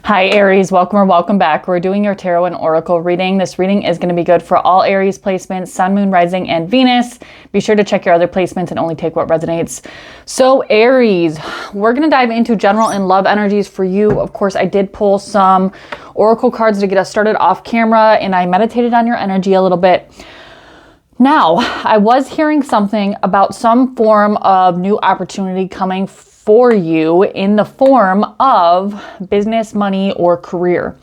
Hi Aries, welcome or welcome back. We're doing your tarot and oracle reading. This reading is going to be good for all Aries placements, Sun, Moon, Rising, and Venus. Be sure to check your other placements and only take what resonates. So Aries, we're going to dive into general and love energies for you. Of course, I did pull some oracle cards to get us started off camera, and I meditated on your energy a little bit. Now, I was hearing something about some form of new opportunity coming for you in the form of business, money, or career.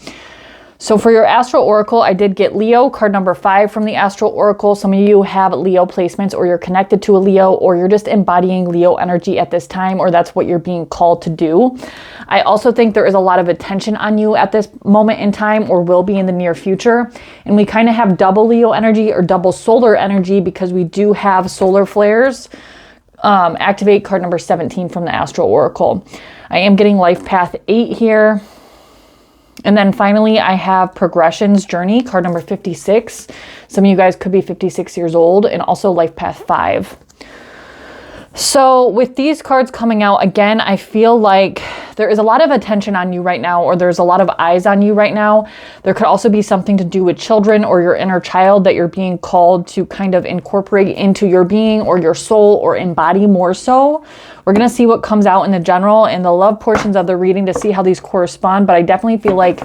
So for your Astral Oracle, I did get Leo, card number 5 from the Astral Oracle. Some of you have Leo placements, or you're connected to a Leo, or you're just embodying Leo energy at this time, or that's what you're being called to do. I also think there is a lot of attention on you at this moment in time, or will be in the near future. And we kind of have double Leo energy or double solar energy because we do have solar flares. Activate card number 17 from the Astral Oracle. I am getting Life Path 8 here. And then finally, I have Progressions Journey, card number 56. Some of you guys could be 56 years old, and also Life Path 5. So with these cards coming out, again, I feel like there is a lot of attention on you right now, or there's a lot of eyes on you right now. There could also be something to do with children or your inner child that you're being called to kind of incorporate into your being or your soul, or embody more so. We're going to see what comes out in the general and the love portions of the reading to see how these correspond, but I definitely feel like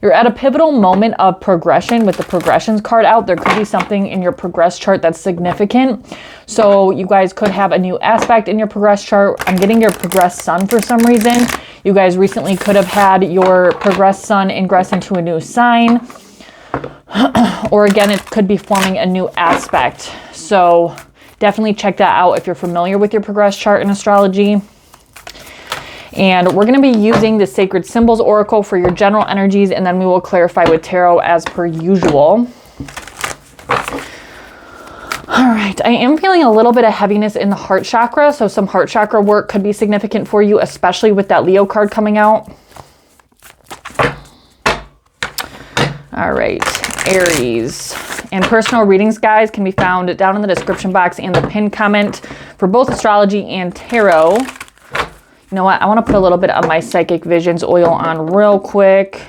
you're at a pivotal moment of progression with the progressions card out. There could be something in your progress chart that's significant. So you guys could have a new aspect in your progress chart. I'm getting your progress sun for some reason. You guys recently could have had your progress sun ingress into a new sign. Or again, it could be forming a new aspect. So definitely check that out if you're familiar with your progress chart in astrology. And we're going to be using the Sacred Symbols Oracle for your general energies, and then we will clarify with tarot as per usual. All right, I am feeling a little bit of heaviness in the heart chakra, so some heart chakra work could be significant for you, especially with that Leo card coming out. All right, Aries. And personal readings, guys, can be found down in the description box and the pinned comment for both astrology and tarot. You know what? I want to put a little bit of my Psychic Visions oil on real quick.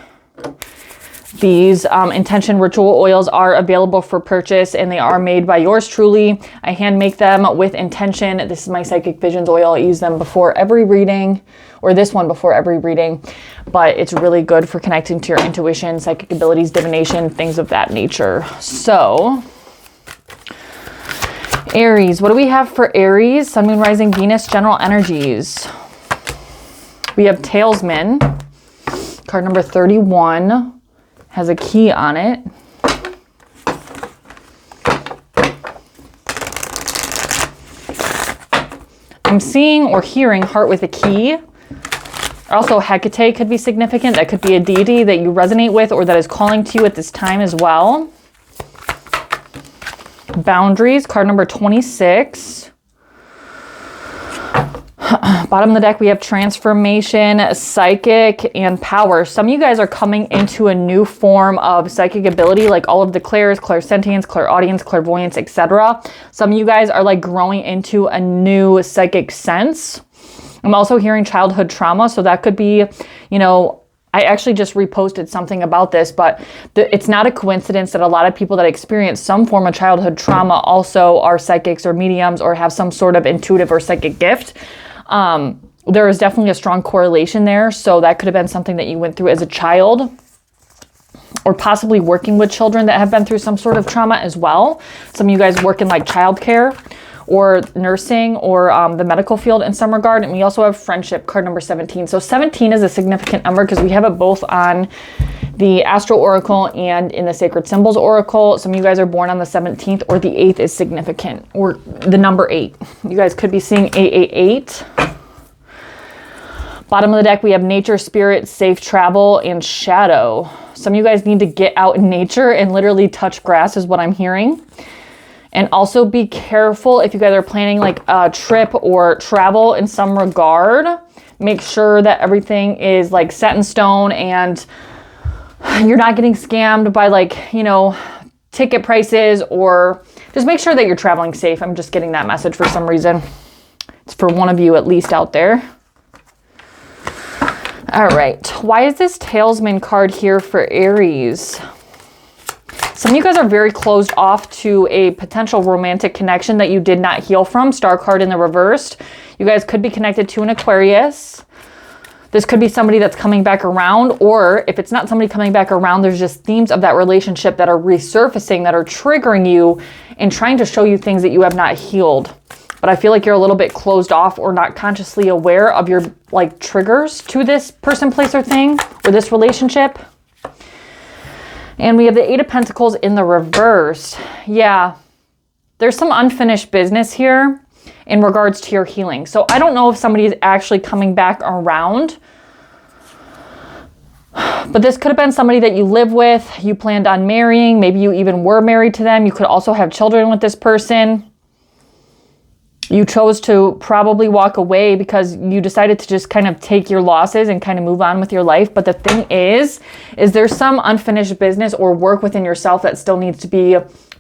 These intention ritual oils are available for purchase, and they are made by yours truly. I hand make them with intention. This is my Psychic Visions oil. I use them before every reading, or this one before every reading, but it's really good for connecting to your intuition, psychic abilities, divination, things of that nature. So Aries, what do we have for Aries? Sun, Moon, Rising, Venus, general energies. We have Talesman, card number 31, has a key on it. I'm seeing or hearing heart with a key. Also, Hecate could be significant. That could be a deity that you resonate with or that is calling to you at this time as well. Boundaries, card number 26. Bottom of the deck, we have transformation, psychic, and power. Some of you guys are coming into a new form of psychic ability, like all of the clairs, clairsentience, clairaudience, clairvoyance, etc. Some of you guys are like growing into a new psychic sense. I'm also hearing childhood trauma, so that could be, you know, I actually just reposted something about this, but it's not a coincidence that a lot of people that experience some form of childhood trauma also are psychics or mediums or have some sort of intuitive or psychic gift. There is definitely a strong correlation there. So that could have been something that you went through as a child, or possibly working with children that have been through some sort of trauma as well. Some of you guys work in like childcare or nursing or the medical field in some regard. And we also have friendship, card number 17. So 17 is a significant number because we have it both on the Astral Oracle and in the Sacred Symbols Oracle. Some of you guys are born on the 17th, or the 8th is significant, or the number 8. You guys could be seeing 888. Bottom of the deck, we have nature, spirit, safe travel, and shadow. Some of you guys need to get out in nature and literally touch grass is what I'm hearing. And also be careful if you guys are planning like a trip or travel in some regard. Make sure that everything is like set in stone and you're not getting scammed by like, you know, ticket prices, or just make sure that you're traveling safe. I'm just getting that message for some reason. It's for one of you at least out there. All right. Why is this Talesman card here for Aries? Some of you guys are very closed off to a potential romantic connection that you did not heal from. Star card in the reversed. You guys could be connected to an Aquarius. This could be somebody that's coming back around, or if it's not somebody coming back around, there's just themes of that relationship that are resurfacing, that are triggering you and trying to show you things that you have not healed. But I feel like you're a little bit closed off or not consciously aware of your like triggers to this person, place, or thing, or this relationship. And we have the Eight of Pentacles in the reverse. Yeah, there's some unfinished business here in regards to your healing. So I don't know if somebody is actually coming back around, but this could have been somebody that you live with, you planned on marrying, maybe you even were married to them. You could also have children with this person. You chose to probably walk away because you decided to just kind of take your losses and kind of move on with your life. But the thing is there's some unfinished business or work within yourself that still needs to be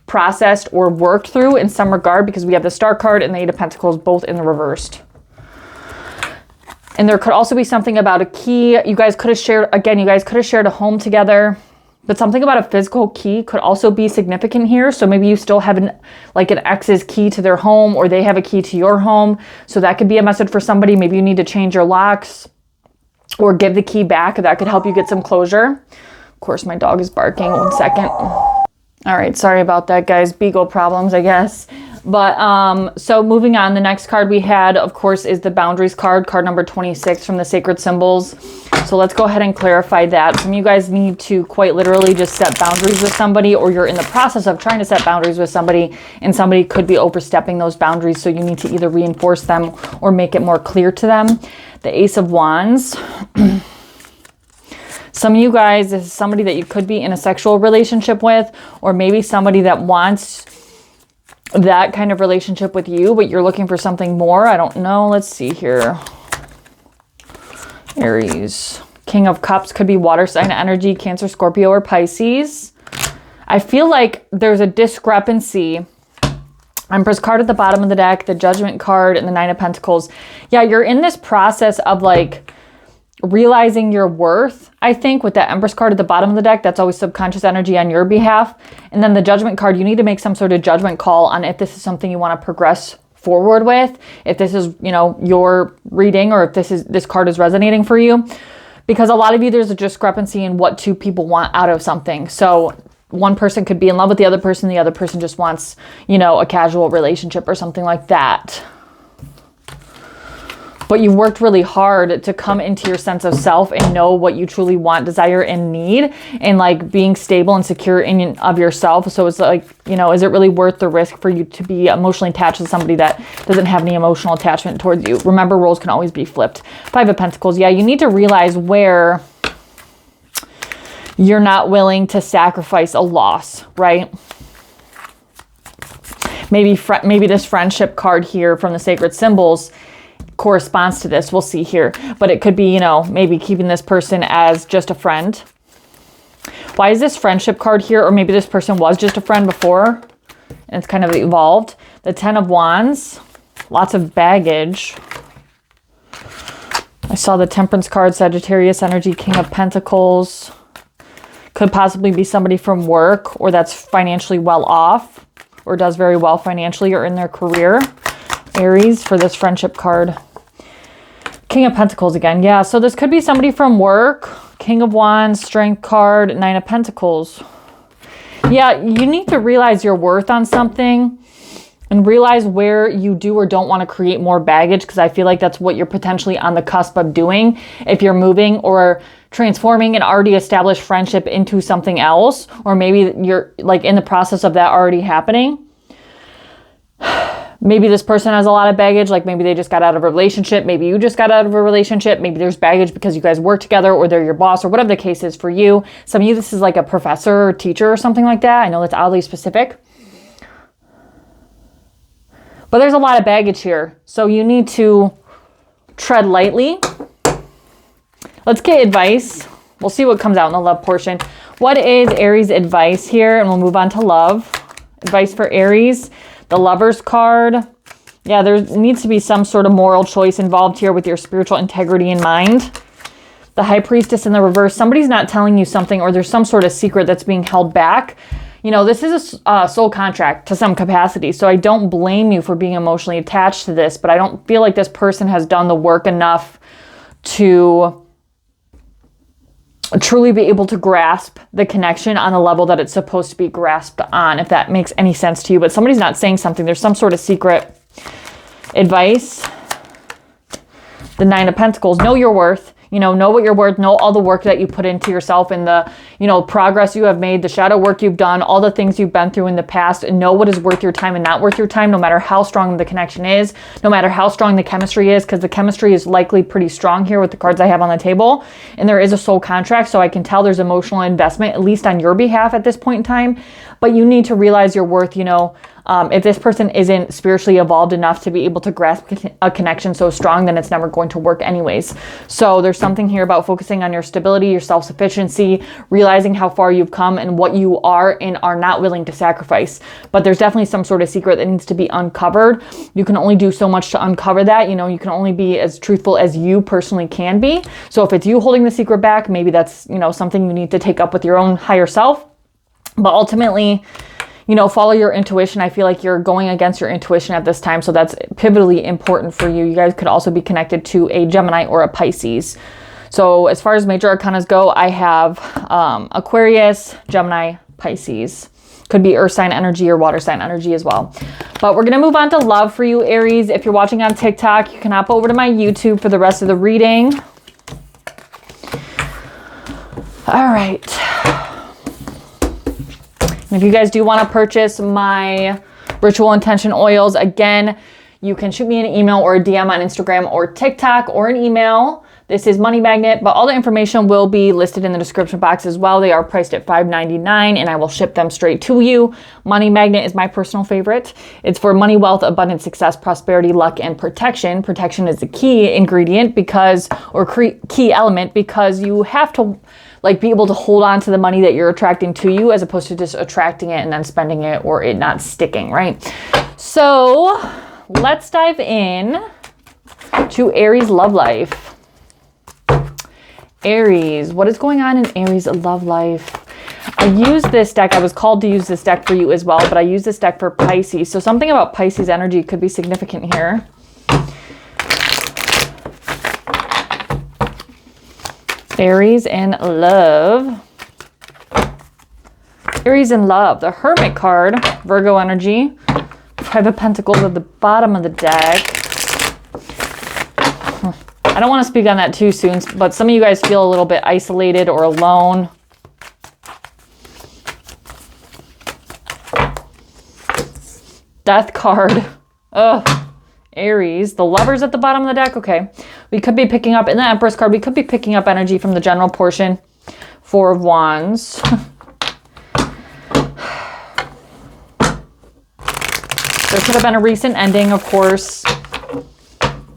processed or worked through in some regard, because we have the Star card and the Eight of Pentacles both in the reversed. And there could also be something about a key. You guys could have shared, again, you guys could have shared a home together. But something about a physical key could also be significant here. So maybe you still have an ex's key to their home, or they have a key to your home. So that could be a message for somebody. Maybe you need to change your locks or give the key back. That could help you get some closure. Of course, my dog is barking. 1 second. All right. Sorry about that, guys. Beagle problems, I guess. But so moving on, the next card we had, of course, is the Boundaries card number 26 from the Sacred Symbols. So let's go ahead and clarify that. Some of you guys need to quite literally just set boundaries with somebody, or you're in the process of trying to set boundaries with somebody, and somebody could be overstepping those boundaries. So you need to either reinforce them or make it more clear to them. The Ace of Wands. Some of you guys, this is somebody that you could be in a sexual relationship with, or maybe somebody that wants that kind of relationship with you, but you're looking for something more. I don't know. Let's see here. Aries. King of Cups could be water sign energy, Cancer, Scorpio, or Pisces. I feel like there's a discrepancy. Empress card at the bottom of the deck, the Judgment card, and the Nine of Pentacles. Yeah, you're in this process of like realizing your worth, I think, with that Empress card at the bottom of the deck. That's always subconscious energy on your behalf. And then the Judgment card, you need to make some sort of judgment call on if this is something you want to progress forward with, if this is, you know, your reading, or if this card is resonating for you. Because a lot of you, there's a discrepancy in what two people want out of something. So one person could be in love with the other person just wants, you know, a casual relationship or something like that. But you've worked really hard to come into your sense of self and know what you truly want, desire, and need, and like being stable and secure in of yourself. So it's like, you know, is it really worth the risk for you to be emotionally attached to somebody that doesn't have any emotional attachment towards you? Remember, roles can always be flipped. Five of Pentacles. Yeah, you need to realize where you're not willing to sacrifice a loss, right? Maybe this friendship card here from the Sacred Symbols corresponds to this. We'll see here. But it could be, you know, maybe keeping this person as just a friend. Why is this friendship card here? Or maybe this person was just a friend before and it's kind of evolved. The Ten of Wands. Lots of baggage. I saw the Temperance card, Sagittarius energy, King of Pentacles. Could possibly be somebody from work, or that's financially well off, or does very well financially, or in their career. Aries for this friendship card. King of Pentacles again. Yeah, so this could be somebody from work. King of Wands, Strength card, Nine of Pentacles. Yeah, you need to realize your worth on something and realize where you do or don't want to create more baggage, because I feel like that's what you're potentially on the cusp of doing if you're moving or transforming an already established friendship into something else, or maybe you're like in the process of that already happening. Maybe this person has a lot of baggage, like maybe they just got out of a relationship, maybe you just got out of a relationship, maybe there's baggage because you guys work together, or they're your boss, or whatever the case is for you. Some of you, this is like a professor or teacher or something like that. I know that's oddly specific. But there's a lot of baggage here, so you need to tread lightly. Let's get advice. We'll see what comes out in the love portion. What is Aries' advice here? And we'll move on to love. Advice for Aries. The Lover's card. Yeah, there needs to be some sort of moral choice involved here with your spiritual integrity in mind. The High Priestess in the reverse. Somebody's not telling you something, or there's some sort of secret that's being held back. You know, this is a soul contract to some capacity. So I don't blame you for being emotionally attached to this, but I don't feel like this person has done the work enough to truly be able to grasp the connection on the level that it's supposed to be grasped on, if that makes any sense to you. But somebody's not saying something. There's some sort of secret advice. The Nine of Pentacles. Know your worth. You know what you're worth, know all the work that you put into yourself and the, progress you have made, the shadow work you've done, all the things you've been through in the past, and know what is worth your time and not worth your time, no matter how strong the connection is, no matter how strong the chemistry is, because the chemistry is likely pretty strong here with the cards I have on the table. And there is a soul contract, so I can tell there's emotional investment, at least on your behalf at this point in time. But you need to realize your worth, if this person isn't spiritually evolved enough to be able to grasp a connection so strong, then it's never going to work anyways. So there's something here about focusing on your stability, your self-sufficiency, realizing how far you've come and what you are and are not willing to sacrifice. But there's definitely some sort of secret that needs to be uncovered. You can only do so much to uncover that. You can only be as truthful as you personally can be. So if it's you holding the secret back, maybe that's, something you need to take up with your own higher self. But ultimately, follow your intuition. I feel like you're going against your intuition at this time. So that's pivotally important for you. You guys could also be connected to a Gemini or a Pisces. So as far as major arcanas go, I have Aquarius, Gemini, Pisces. Could be earth sign energy or water sign energy as well. But we're going to move on to love for you, Aries. If you're watching on TikTok, you can hop over to my YouTube for the rest of the reading. All right. If you guys do want to purchase my ritual intention oils, again, you can shoot me an email or a DM on Instagram or TikTok or an email. This is Money Magnet, but all the information will be listed in the description box as well. They are priced at $5.99 and I will ship them straight to you. Money Magnet is my personal favorite. It's for money, wealth, abundance, success, prosperity, luck, and protection. Protection is the key ingredient key element because you have to be able to hold on to the money that you're attracting to you as opposed to just attracting it and then spending it or it not sticking, right? So let's dive in to Aries love life. Aries, what is going on in Aries love life? I use this deck. I was called to use this deck for you as well, but I use this deck for Pisces. So something about Pisces energy could be significant here. Aries and love. Aries and love. The Hermit card, Virgo energy. Five of Pentacles at the bottom of the deck. I don't want to speak on that too soon, but some of you guys feel a little bit isolated or alone. Death card. Ugh. Aries, the Lovers at the bottom of the deck. Okay, we could be picking up in the Empress card. We could be picking up energy from the general portion. Four of Wands. There could have been a recent ending, of course.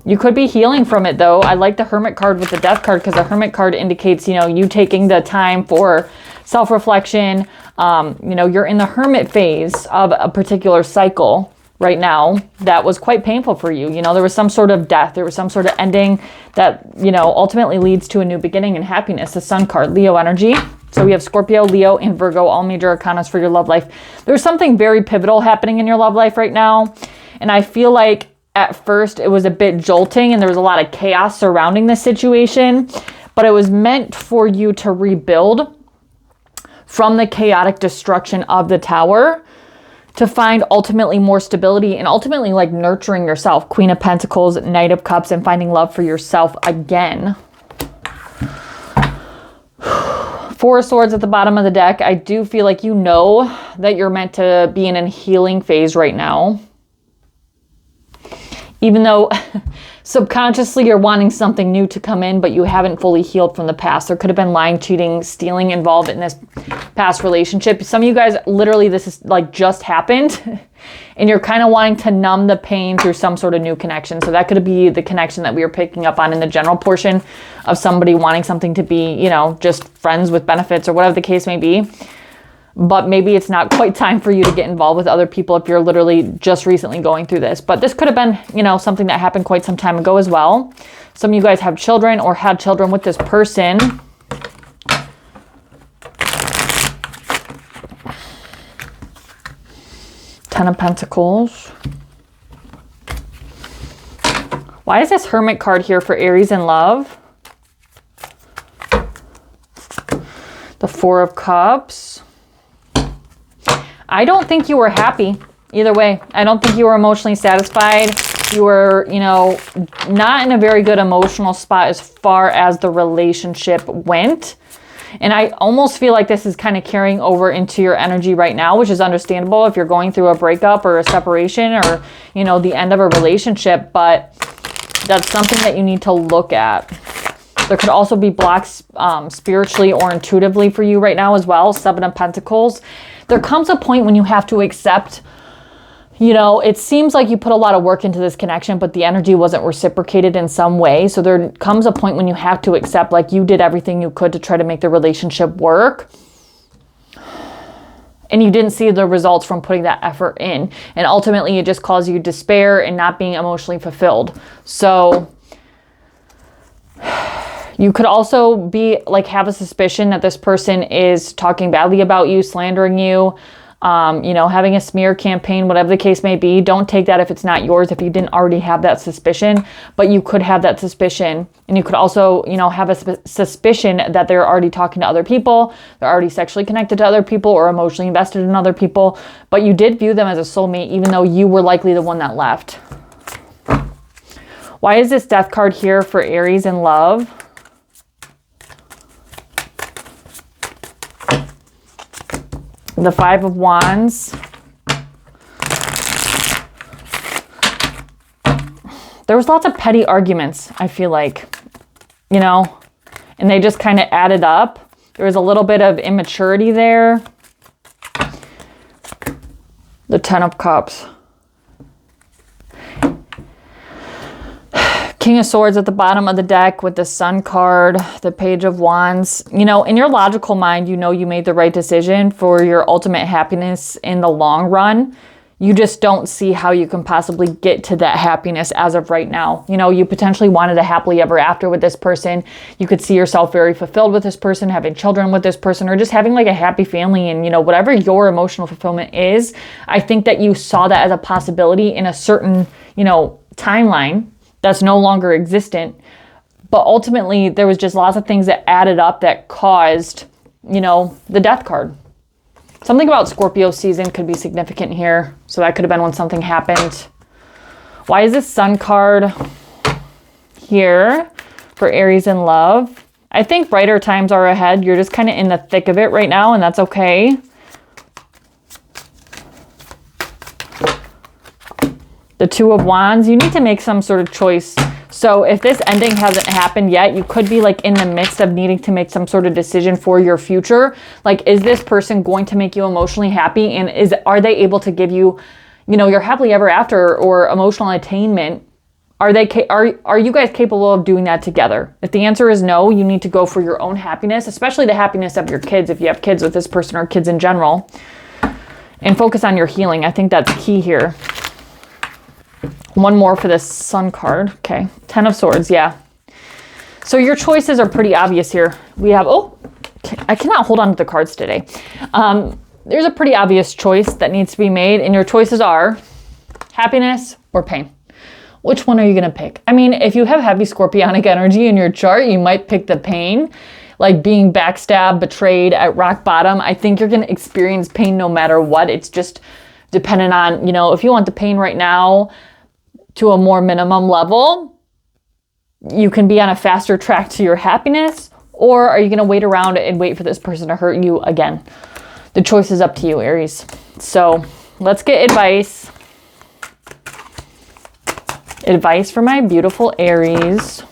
You could be healing from it, though. I like the Hermit card with the Death card because the Hermit card indicates, you taking the time for self-reflection. You're in the Hermit phase of a particular cycle right now that was quite painful for you. There was some sort of death. There was some sort of ending that, ultimately leads to a new beginning and happiness. The Sun card, Leo energy. So we have Scorpio, Leo, and Virgo, all major arcanas for your love life. There's something very pivotal happening in your love life right now. And I feel like at first it was a bit jolting and there was a lot of chaos surrounding this situation, but it was meant for you to rebuild from the chaotic destruction of the Tower to find ultimately more stability and ultimately nurturing yourself. Queen of Pentacles, Knight of Cups, and finding love for yourself again. Four of Swords at the bottom of the deck. I do feel like that you're meant to be in a healing phase right now. Even though subconsciously you're wanting something new to come in, but you haven't fully healed from the past. There could have been lying, cheating, stealing involved in this past relationship. Some of you guys, literally, this is just happened and you're kind of wanting to numb the pain through some sort of new connection. So that could be the connection that we were picking up on in the general portion of somebody wanting something to be, just friends with benefits or whatever the case may be. but maybe it's not quite time for you to get involved with other people if you're literally just recently going through this. But this could have been, you know, something that happened quite some time ago as well. Some of you guys have children or had children with this person. Ten of Pentacles. Why is this Hermit card here for Aries in love? The Four of Cups. I don't think you were happy either way. I don't think you were emotionally satisfied. You were, you know, not in a very good emotional spot as far as the relationship went. And I almost feel like this is kind of carrying over into your energy right now, which is understandable if you're going through a breakup or a separation or, you know, the end of a relationship. But that's something that you need to look at. There could also be blocks spiritually or intuitively for you right now as well. Seven of Pentacles. There comes a point when you have to accept, you know, it seems like you put a lot of work into this connection, but the energy wasn't reciprocated in some way. So there comes a point when you have to accept, like, you did everything you could to try to make the relationship work, and you didn't see the results from putting that effort in. And ultimately, it just caused you despair and not being emotionally fulfilled. So you could also be like, have a suspicion that this person is talking badly about you, slandering you, you know, having a smear campaign, whatever the case may be. Don't take that if it's not yours, if you didn't already have that suspicion, but you could have that suspicion. And you could also, you know, have a suspicion that they're already talking to other people, they're already sexually connected to other people or emotionally invested in other people, but you did view them as a soulmate, even though you were likely the one that left. Why is this Death card here for Aries in love? The Five of Wands. There was lots of petty arguments, I feel like, you know, and they just kind of added up. There was a little bit of immaturity there. The Ten of Cups. King of Swords at the bottom of the deck with the Sun card, the Page of Wands. You know, in your logical mind, you know you made the right decision for your ultimate happiness in the long run. You just don't see how you can possibly get to that happiness as of right now. You know, you potentially wanted a happily ever after with this person. You could see yourself very fulfilled with this person, having children with this person, or just having like a happy family. And, you know, whatever your emotional fulfillment is, I think that you saw that as a possibility in a certain, you know, timeline that's no longer existent. But ultimately, there was just lots of things that added up that caused, you know, the Death card. Something about Scorpio season could be significant here. So that could have been when something happened. Why is this Sun card here for Aries in love? I think brighter times are ahead. You're just kind of in the thick of it right now, and that's okay. The Two of Wands. You need to make some sort of choice. So if this ending hasn't happened yet, you could be like in the midst of needing to make some sort of decision for your future. Like, is this person going to make you emotionally happy? And are they able to give you, you know, your happily ever after or emotional attainment? Are you guys capable of doing that together? If the answer is no, you need to go for your own happiness, especially the happiness of your kids, if you have kids with this person or kids in general, and focus on your healing. I think that's key here. One more for this Sun card. Okay. Ten of Swords. Yeah. So your choices are pretty obvious here. We have, I cannot hold on to the cards today. There's a pretty obvious choice that needs to be made, and your choices are happiness or pain. Which one are you going to pick? I mean, if you have heavy scorpionic energy in your chart, you might pick the pain, like being backstabbed, betrayed at rock bottom. I think you're going to experience pain no matter what. It's just dependent on, you know, if you want the pain right now to a more minimum level, you can be on a faster track to your happiness, or are you going to wait around and wait for this person to hurt you again? The choice is up to you, Aries. So let's get advice. Advice for my beautiful Aries.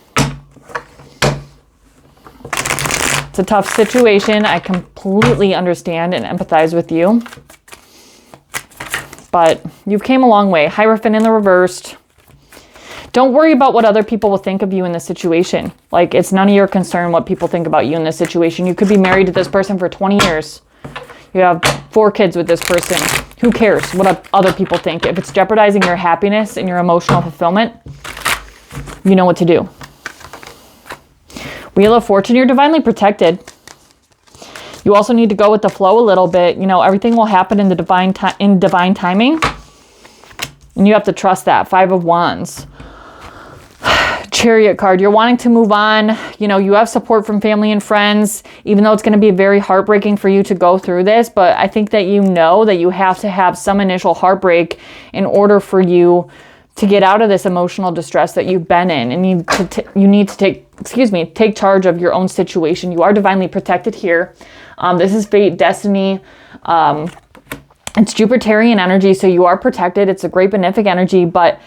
It's a tough situation. I completely understand and empathize with you. But you've came a long way. Hierophant in the reversed. Don't worry about what other people will think of you in this situation. Like, it's none of your concern what people think about you in this situation. You could be married to this person for 20 years. You have 4 kids with this person. Who cares what other people think? If it's jeopardizing your happiness and your emotional fulfillment, you know what to do. Wheel of Fortune, you're divinely protected. You also need to go with the flow a little bit. You know, everything will happen in the divine timing. And you have to trust that. 5 of Wands. Chariot card, you're wanting to move on. You know, you have support from family and friends, even though it's going to be very heartbreaking for you to go through this. But I think that you know that you have to have some initial heartbreak in order for you to get out of this emotional distress that you've been in. And you need to take charge of your own situation. You are divinely protected here. This is fate, destiny. It's Jupiterian energy, so you are protected. It's a great benefic energy, but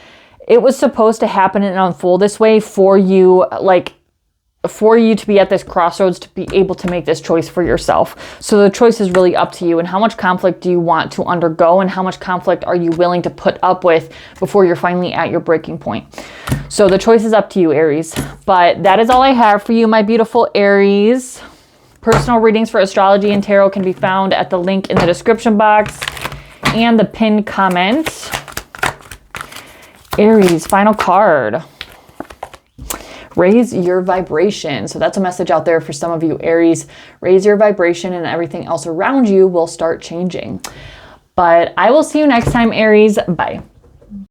it was supposed to happen and unfold this way for you, for you to be at this crossroads, to be able to make this choice for yourself. So the choice is really up to you, and how much conflict do you want to undergo, and how much conflict are you willing to put up with before you're finally at your breaking point. So the choice is up to you, Aries. But that is all I have for you, my beautiful Aries. Personal readings for astrology and tarot can be found at the link in the description box and the pinned comment. Aries, final card. Raise your vibration. So that's a message out there for some of you, Aries. Raise your vibration and everything else around you will start changing. But I will see you next time, Aries. Bye.